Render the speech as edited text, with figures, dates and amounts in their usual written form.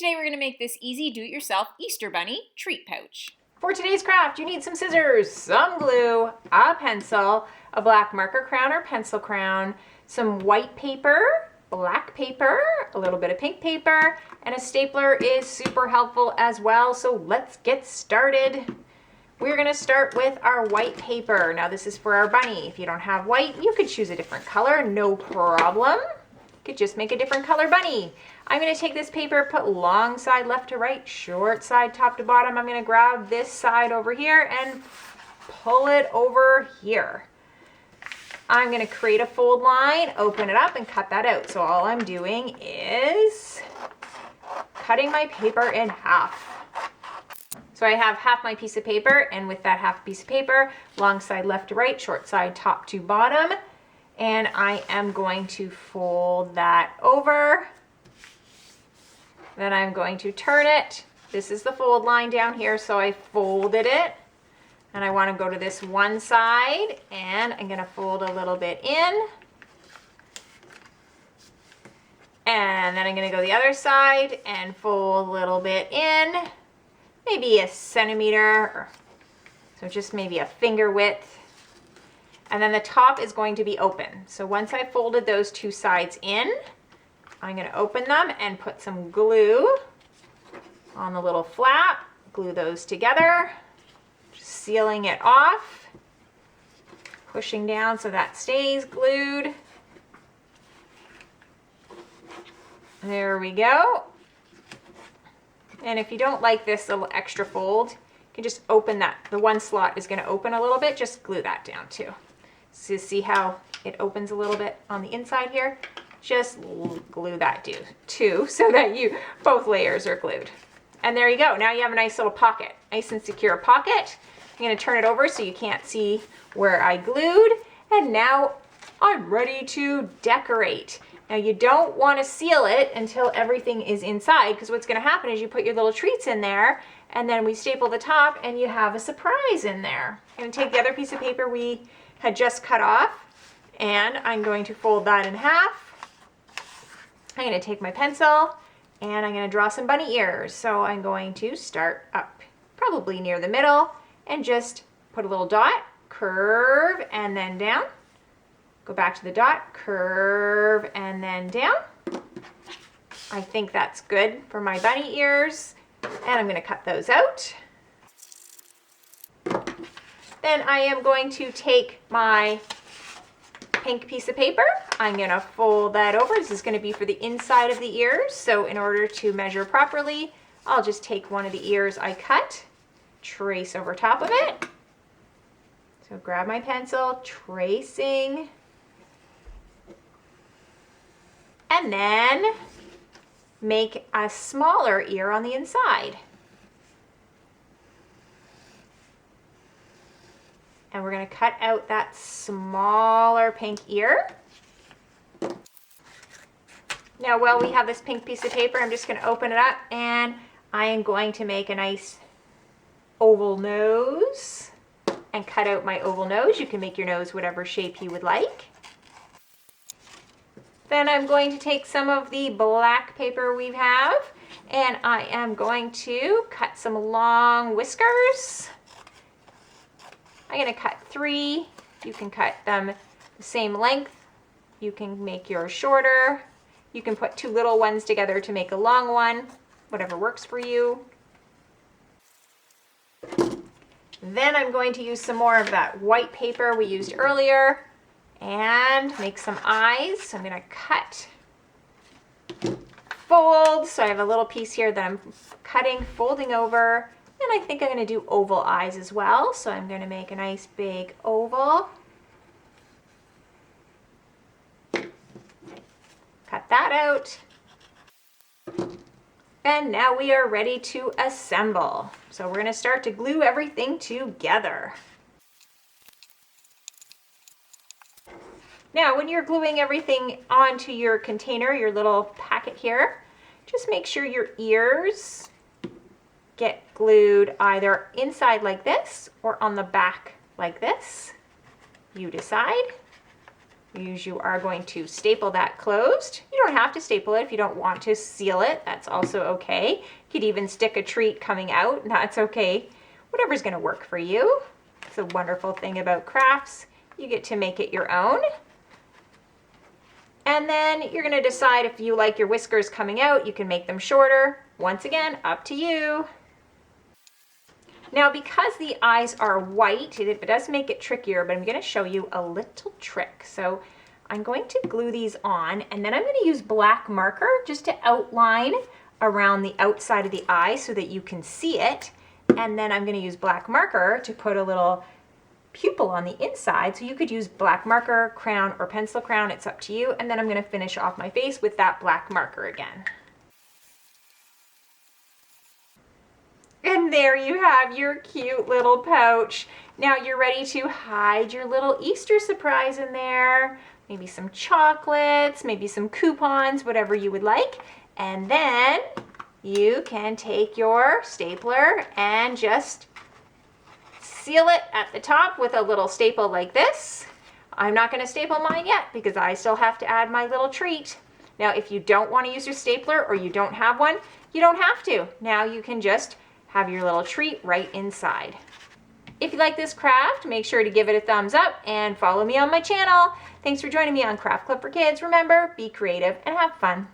Today we're going to make this easy do-it-yourself Easter Bunny treat pouch. For today's craft, you need some scissors, some glue, a pencil, a black marker crown or pencil crown, some white paper, black paper, a little bit of pink paper, and a stapler is super helpful as well. So let's get started. We're going to start with our white paper. Now this is for our bunny. If you don't have white, you could choose a different color, no problem. You could just make a different color bunny. I'm going to take this paper, put long side left to right, short side top to bottom. I'm going to grab this side over here and pull it over here. I'm going to create a fold line, open it up, and cut that out. So all I'm doing is cutting my paper in half. So I have half my piece of paper, and with that half piece of paper, long side left to right, short side top to bottom, and I am going to fold that over. Then I'm going to turn it. This is the fold line down here, so I folded it. And I want to go to this one side, and I'm going to fold a little bit in. And then I'm going to go the other side and fold a little bit in. Maybe a centimeter, so just maybe a finger width. And then the top is going to be open. So once I folded those two sides in, I'm going to open them and put some glue on the little flap, glue those together, just sealing it off, pushing down so that stays glued. There we go. And if you don't like this little extra fold, you can just open that. The one slot is going to open a little bit, just glue that down too. So see how it opens a little bit on the inside here? Just glue that too, so that both layers are glued. And there you go. Now you have a nice little pocket, nice and secure pocket. I'm going to turn it over so you can't see where I glued. And now I'm ready to decorate. Now you don't want to seal it until everything is inside, because what's going to happen is you put your little treats in there, and then we staple the top and you have a surprise in there. I'm going to take the other piece of paper we had just cut off, and I'm going to fold that in half. I'm going to take my pencil and I'm going to draw some bunny ears. So I'm going to start up probably near the middle and just put a little dot, curve, and then down. Go back to the dot, curve, and then down. I think that's good for my bunny ears, and I'm going to cut those out. Then I am going to take my pink piece of paper. I'm going to fold that over. This is going to be for the inside of the ears, so in order to measure properly, I'll just take one of the ears I cut, trace over top of it. So grab my pencil, tracing, and then make a smaller ear on the inside. And we're going to cut out that smaller pink ear. Now while we have this pink piece of paper, I'm just going to open it up, and I am going to make a nice oval nose and cut out my oval nose. You can make your nose whatever shape you would like. Then I'm going to take some of the black paper we have, and I am going to cut some long whiskers. I'm going to cut 3. You can cut them the same length. You can make yours shorter. You can put 2 little ones together to make a long one, whatever works for you. Then I'm going to use some more of that white paper we used earlier and make some eyes. So I'm going to cut, fold. So I have a little piece here that I'm cutting, folding over. And I think I'm going to do oval eyes as well. So I'm going to make a nice big oval. Cut that out. And now we are ready to assemble. So we're going to start to glue everything together. Now when you're gluing everything onto your container, your little packet here, just make sure your ears get glued either inside like this or on the back like this. You decide. You are going to staple that closed. You don't have to staple it if you don't want to seal it. That's also okay. You could even stick a treat coming out. That's okay. Whatever's going to work for you. It's a wonderful thing about crafts. You get to make it your own. And then you're going to decide if you like your whiskers coming out. You can make them shorter. Once again, up to you. Now, because the eyes are white, it does make it trickier, but I'm going to show you a little trick. So I'm going to glue these on, and then I'm going to use black marker just to outline around the outside of the eye so that you can see it. And then I'm going to use black marker to put a little pupil on the inside. So you could use black marker, crayon, or pencil crayon. It's up to you. And then I'm going to finish off my face with that black marker again. And there you have your cute little pouch. Now you're ready to hide your little Easter surprise in there. Maybe some chocolates, maybe some coupons, whatever you would like. And then you can take your stapler and just seal it at the top with a little staple like this. I'm not going to staple mine yet because I still have to add my little treat. Now, if you don't want to use your stapler or you don't have one, you don't have to. Now you can just have your little treat right inside. If you like this craft, make sure to give it a thumbs up and follow me on my channel. Thanks for joining me on Craft Club for Kids. Remember, be creative and have fun.